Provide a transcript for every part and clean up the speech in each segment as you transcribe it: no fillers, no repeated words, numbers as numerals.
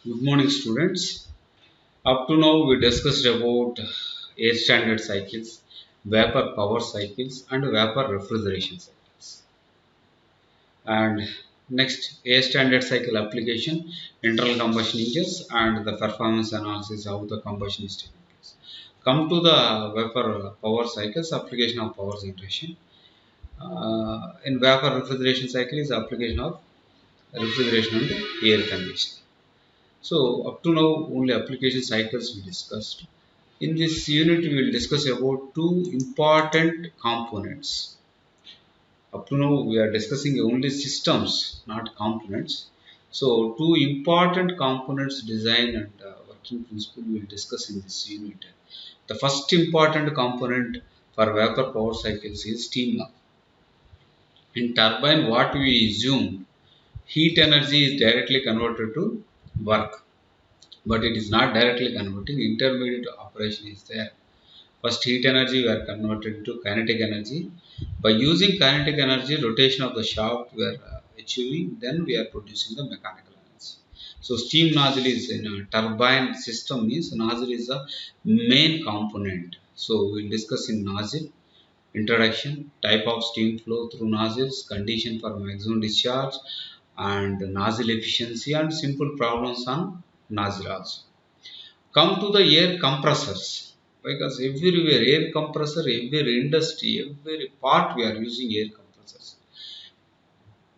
Good morning, students. Up to now, we discussed about air standard cycles, vapor power cycles, and vapor refrigeration cycles. And next, air standard cycle application, internal combustion engines, and the performance analysis of the combustion is taking place. Come to the vapor power cycles, application of power generation. In vapor refrigeration cycle is application of refrigeration and air conditioning. So up to now only application cycles we discussed. In this unit we will discuss about two important components. Up to now we are discussing only systems, not components. So two important components design and working principle we will discuss in this unit. The first important component for vapor power cycles is steam loss. In turbine what we assume heat energy is directly converted to work, but it is not directly converting. Intermediate operation is there. First heat energy we are converted to kinetic energy. By using kinetic energy, rotation of the shaft we are achieving, then we are producing the mechanical energy. So steam nozzle is in a turbine system, means nozzle is the main component. So we will discuss in nozzle, introduction, type of steam flow through nozzles, condition for maximum discharge, and nozzle efficiency, and simple problems on nozzle also. Come to the air compressors, because everywhere air compressor, every industry, every part we are using air compressors.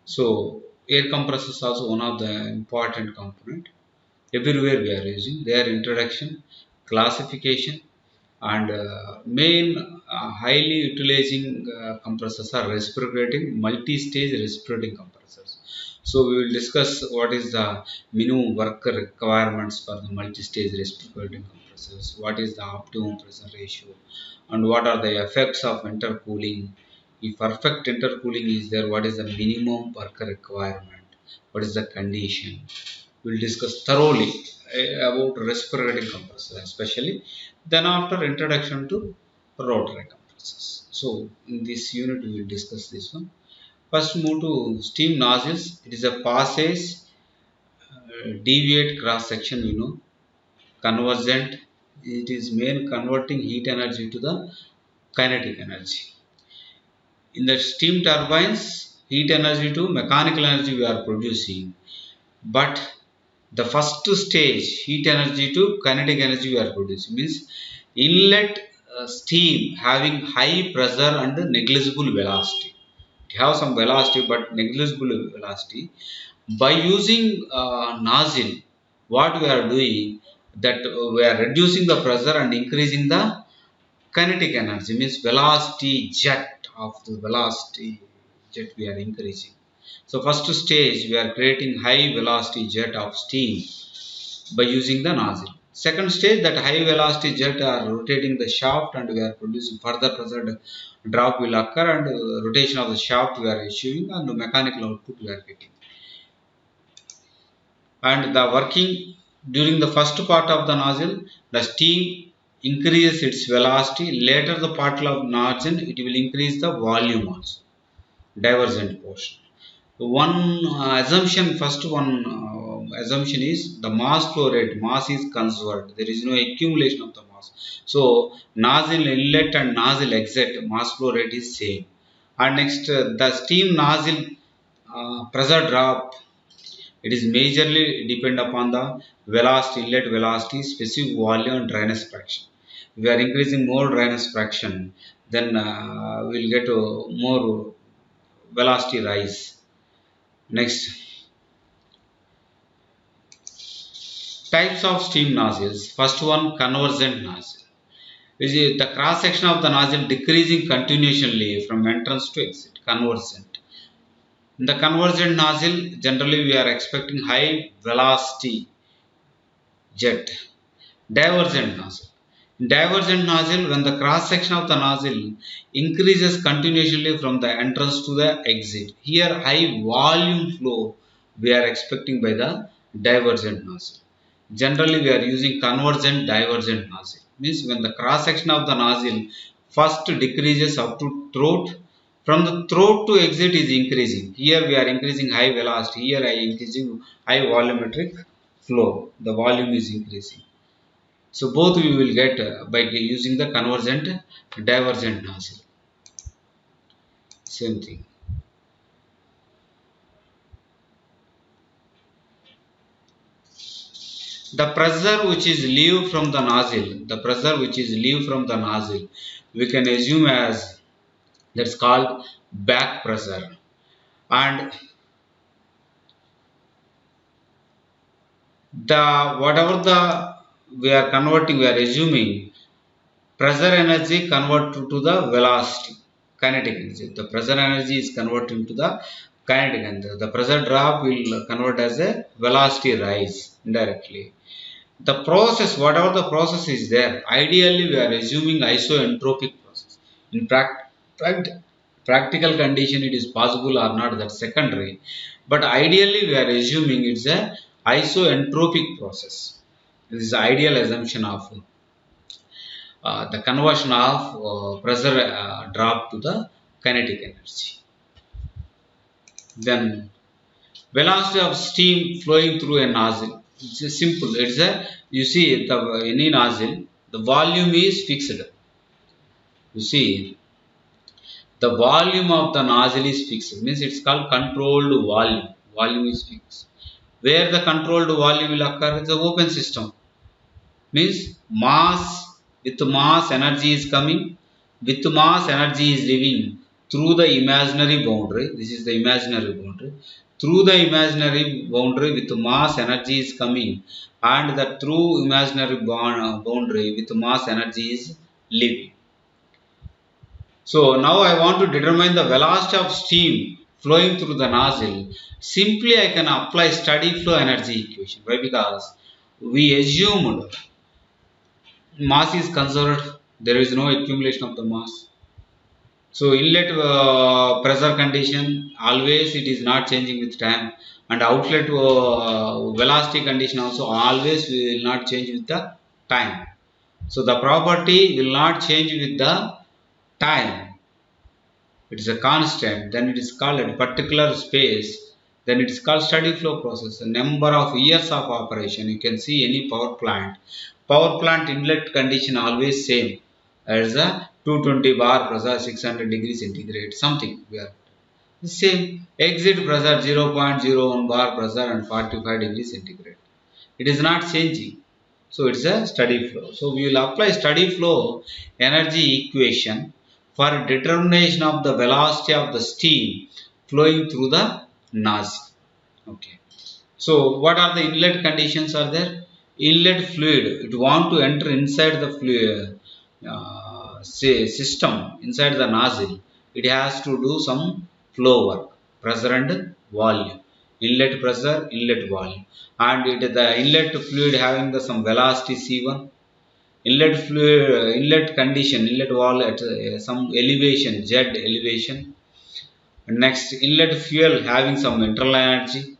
So air compressors also one of the important component. Everywhere we are using their introduction, classification, and main highly utilizing compressors are reciprocating multi-stage reciprocating compressors. So we will discuss what is the minimum work requirements for the multi-stage reciprocating compressors, what is the optimum pressure ratio, and what are the effects of intercooling. If perfect intercooling is there, what is the minimum work requirement, what is the condition. We will discuss thoroughly about reciprocating compressors especially. Then after introduction to rotary compressors. So in this unit we will discuss this one. First move to steam nozzles. It is a passage, deviate cross section, convergent. It is main converting heat energy to the kinetic energy. In the steam turbines, heat energy to mechanical energy we are producing, but the first stage heat energy to kinetic energy we are producing, means inlet steam having high pressure and negligible velocity. It have some velocity but negligible velocity. By using nozzle, what we are doing, that we are reducing the pressure and increasing the kinetic energy, means velocity jet of the velocity jet we are increasing. So first stage we are creating high velocity jet of steam by using the nozzle. Second stage, that high velocity jet are rotating the shaft and we are producing further pressure drop will occur, and rotation of the shaft we are achieving, and the mechanical output we are getting. And the working during the first part of the nozzle, the steam increases its velocity. Later the part of nozzle, it will increase the volume also, divergent portion. One assumption, first one assumption is the mass flow rate. Mass is conserved. There is no accumulation of the mass. So nozzle inlet and nozzle exit mass flow rate is same. And next, the steam nozzle pressure drop. It is majorly depend upon the velocity, inlet velocity, specific volume, and dryness fraction. If we are increasing more dryness fraction, then we will get more velocity rise. Next, types of steam nozzles. First one, convergent nozzle. Which is the cross section of the nozzle decreasing continuously from entrance to exit. Convergent. In the convergent nozzle, generally we are expecting high velocity jet. Divergent nozzle. In divergent nozzle, when the cross section of the nozzle increases continuously from the entrance to the exit. Here high volume flow we are expecting by the divergent nozzle. Generally we are using convergent divergent nozzle. Means when the cross section of the nozzle first decreases up to throat, from the throat to exit is increasing. Here we are increasing high velocity, here I increasing high volumetric flow, the volume is increasing. So both we will get by using the convergent divergent nozzle. Same thing. The pressure which is leave from the nozzle, we can assume as that's called back pressure. And the whatever the we are assuming pressure energy convert to the velocity, kinetic energy. The pressure energy is converted into the kinetic energy. The pressure drop will convert as a velocity rise indirectly. The process, whatever the process is there, ideally we are assuming isoentropic process. In practical condition it is possible or not, that's secondary, but ideally we are assuming it's a isoentropic process. This is the ideal assumption of the conversion of pressure drop to the kinetic energy. Then velocity of steam flowing through a nozzle. It's a simple. It's a, you see the any nozzle, the volume is fixed. You see the volume of the nozzle is fixed. Means it's called controlled volume. Volume is fixed. Where the controlled volume will occur is the open system. Means mass, with mass energy is coming, with mass energy is leaving through the imaginary boundary. This is the imaginary boundary. Through the imaginary boundary with mass energy is coming, and the through imaginary boundary with mass energy is leaving. So now I want to determine the velocity of steam flowing through the nozzle. Simply I can apply steady flow energy equation. Why? Because we assumed mass is conserved, there is no accumulation of the mass. So inlet pressure condition always it is not changing with time, and outlet velocity condition also always will not change with the time. So the property will not change with the time. It is a constant, then it is called a particular space, then it is called steady flow process. The number of years of operation, you can see any power plant. Power plant inlet condition always same as a 220 bar pressure, 600 degrees centigrade, something we are the same. Exit pressure 0.01 bar pressure and 45 degrees centigrade. It is not changing. So it's a steady flow. So we will apply steady flow energy equation for determination of the velocity of the steam flowing through the nozzle. Okay. So what are the inlet conditions are there? Inlet fluid, it want to enter inside the fluid system, inside the nozzle, it has to do some flow work, pressure and volume. Inlet pressure, inlet volume, and it the inlet fluid having the some velocity c1, inlet fluid, inlet condition, inlet wall at some elevation z elevation. Next, inlet fuel having some internal energy.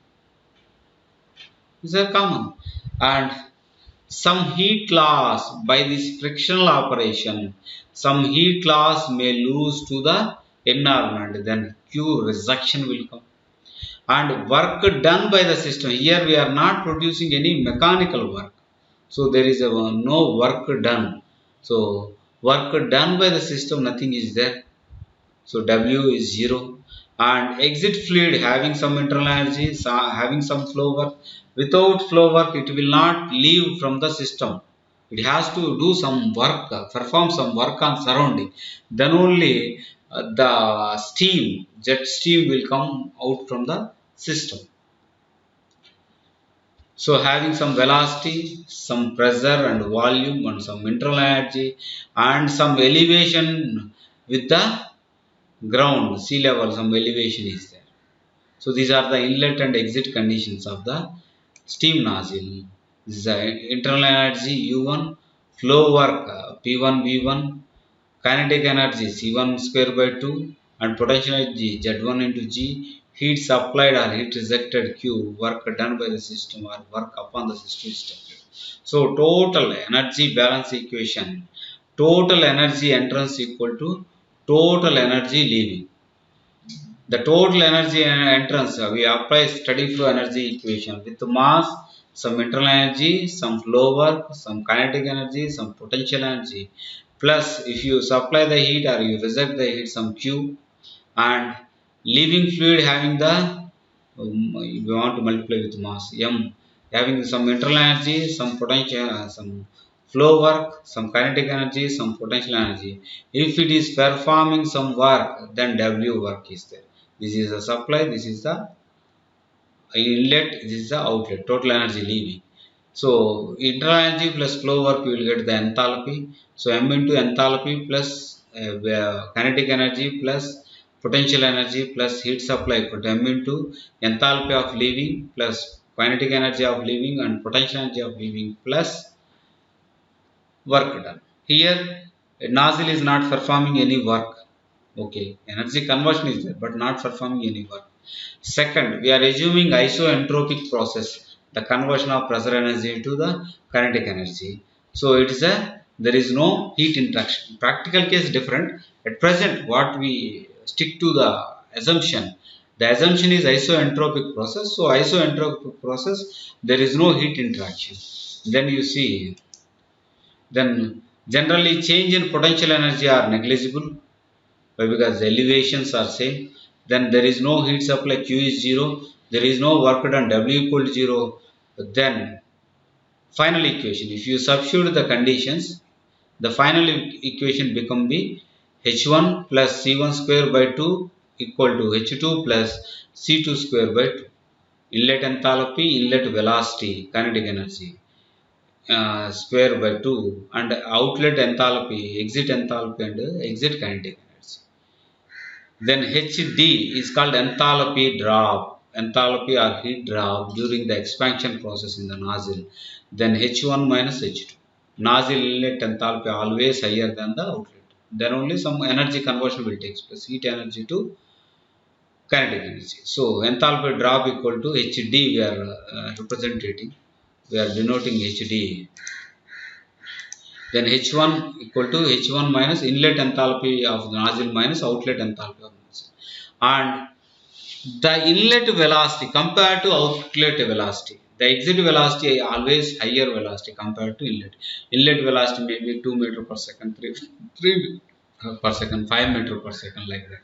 These are common, and some heat loss by this frictional operation. Some heat loss may lose to the environment. Then Q rejection will come. And work done by the system. Here we are not producing any mechanical work. So there is no work done. So work done by the system, nothing is there. So W is 0. And exit fluid having some internal energy, having some flow work. Without flow work, it will not leave from the system. It has to do some work, perform some work on surrounding. Then only the steam, jet steam will come out from the system. So having some velocity, some pressure and volume and some internal energy and some elevation with the ground, sea level, some elevation is there. So these are the inlet and exit conditions of the steam nozzle. This is the internal energy U1, flow work P1 V1, kinetic energy C1 square by 2, and potential energy Z1 into G, heat supplied or heat rejected Q, work done by the system or work upon the system is taken. So total energy balance equation, total energy entrance equal to total energy leaving. The total energy entrance, we apply steady flow energy equation with mass some internal energy, some flow work, some kinetic energy, some potential energy. Plus, if you supply the heat or you reject the heat, some Q, and leaving fluid having the we want to multiply with mass m, having some internal energy, some potential, some flow work, some kinetic energy, some potential energy. If it is performing some work, then W work is there. This is the supply, this is the inlet, this is the outlet, total energy leaving. So internal energy plus flow work, you will get the enthalpy. So M into enthalpy plus kinetic energy plus potential energy plus heat supply equal to M into enthalpy of leaving plus kinetic energy of leaving and potential energy of leaving plus work done. Here a nozzle is not performing any work. Okay, energy conversion is there but not performing any work. Second, we are assuming isoentropic process, the conversion of pressure energy into the kinetic energy. So it is there is no heat interaction. Practical case different. At present, what we stick to the assumption. The assumption is isoentropic process. So isoentropic process, there is no heat interaction. Then you see, then generally change in potential energy are negligible. Why? Because the elevations are same. Then there is no heat supply, Q is 0. There is no work done, W equal to 0. Then final equation, if you substitute the conditions, the final equation become be H1 plus C1 square by 2 equal to H2 plus C2 square by 2. Inlet enthalpy, inlet velocity, kinetic energy square by 2, and outlet enthalpy, exit enthalpy and exit kinetic energy. Then HD is called enthalpy drop, enthalpy or heat drop during the expansion process in the nozzle. Then H1 minus H2. Nozzle inlet enthalpy always higher than the outlet. Then only some energy conversion will take place, heat energy to kinetic energy. So enthalpy drop equal to HD we are representing. We are denoting HD. Then H1 equal to H1 minus inlet enthalpy of the nozzle minus outlet enthalpy of the nozzle. And the inlet velocity compared to outlet velocity. The exit velocity always higher velocity compared to inlet. Inlet velocity may be 2 meter per second, 3 per second, 5 meter per second like that.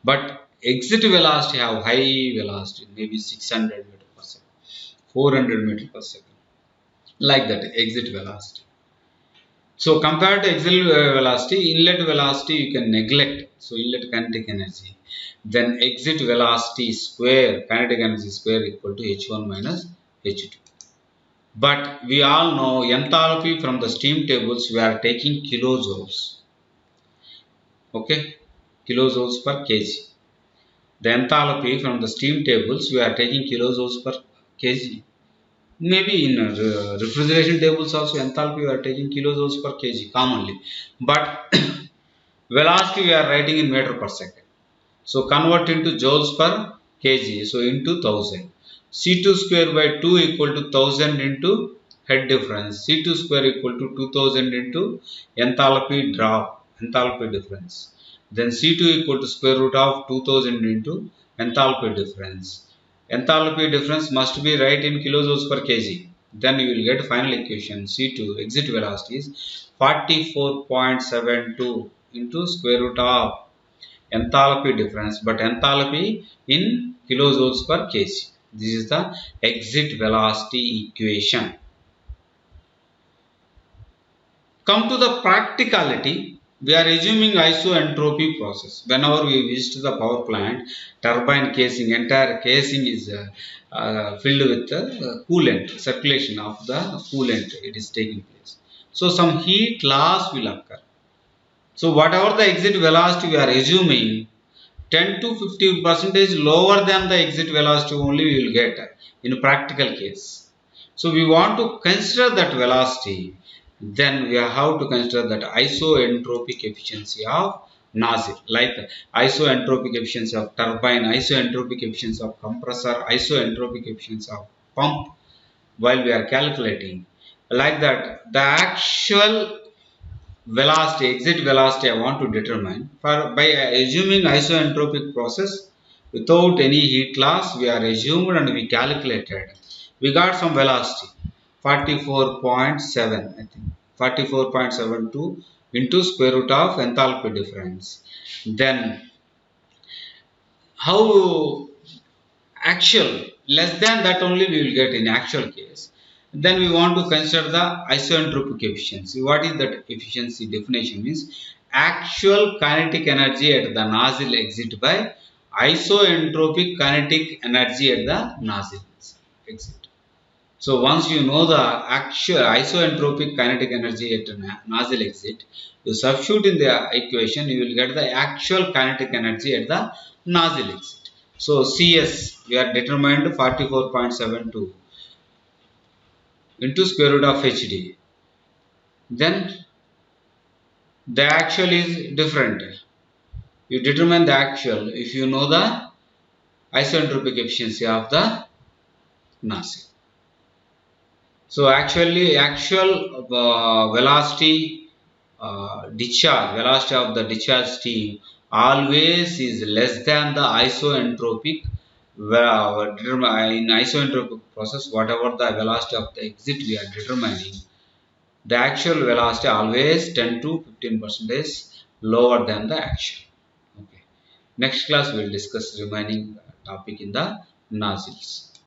But exit velocity have high velocity, maybe 600 meter per second, 400 meter per second. Like that exit velocity. So compared to exit velocity, inlet velocity you can neglect. So inlet kinetic energy. Then exit velocity square, kinetic energy square equal to H1 minus H2. But we all know enthalpy from the steam tables we are taking kilojoules. Okay, kilojoules per kg. The enthalpy from the steam tables we are taking kilojoules per kg. Maybe in refrigeration tables also enthalpy we are taking kilojoules per kg commonly. But velocity we are writing in meter per second. So convert into joules per kg. So into 1000. C2 square by 2 equal to 1000 into head difference. C2 square equal to 2000 into enthalpy drop, enthalpy difference. Then C2 equal to square root of 2000 into enthalpy difference. Enthalpy difference must be right in kilojoules per kg. Then you will get final equation C2 exit velocity is 44.72 into square root of enthalpy difference, but enthalpy in kilojoules per kg. This is the exit velocity equation. Come to the practicality. We are assuming isoentropy process. Whenever we visit the power plant, turbine casing, entire casing is filled with the coolant, circulation of the coolant, it is taking place. So some heat loss will occur. So whatever the exit velocity we are assuming, 10 to 50% lower than the exit velocity only we will get in a practical case. So we want to consider that velocity. Then we have to consider that isoentropic efficiency of nozzle, like isoentropic efficiency of turbine, isoentropic efficiency of compressor, isoentropic efficiency of pump while we are calculating. Like that, the actual velocity, exit velocity I want to determine by assuming isoentropic process without any heat loss we are assumed and we calculated. we got some velocity 44.7, I think 44.72 into square root of enthalpy difference. Then how actual, less than that only we will get in actual case. Then we want to consider the isoentropic efficiency. What is that efficiency definition? Means actual kinetic energy at the nozzle exit by isoentropic kinetic energy at the nozzle exit. So once you know the actual isoentropic kinetic energy at the nozzle exit, you substitute in the equation, you will get the actual kinetic energy at the nozzle exit. So CS we are determined 44.72 into square root of HD. Then the actual is different. You determine the actual if you know the isoentropic efficiency of the nozzle. So actually actual velocity discharge, velocity of the discharge stream always is less than the isoentropic. In isoentropic process, whatever the velocity of the exit we are determining, the actual velocity always 10 to 15% lower than the actual. Okay. Next class we will discuss remaining topic in the nozzles.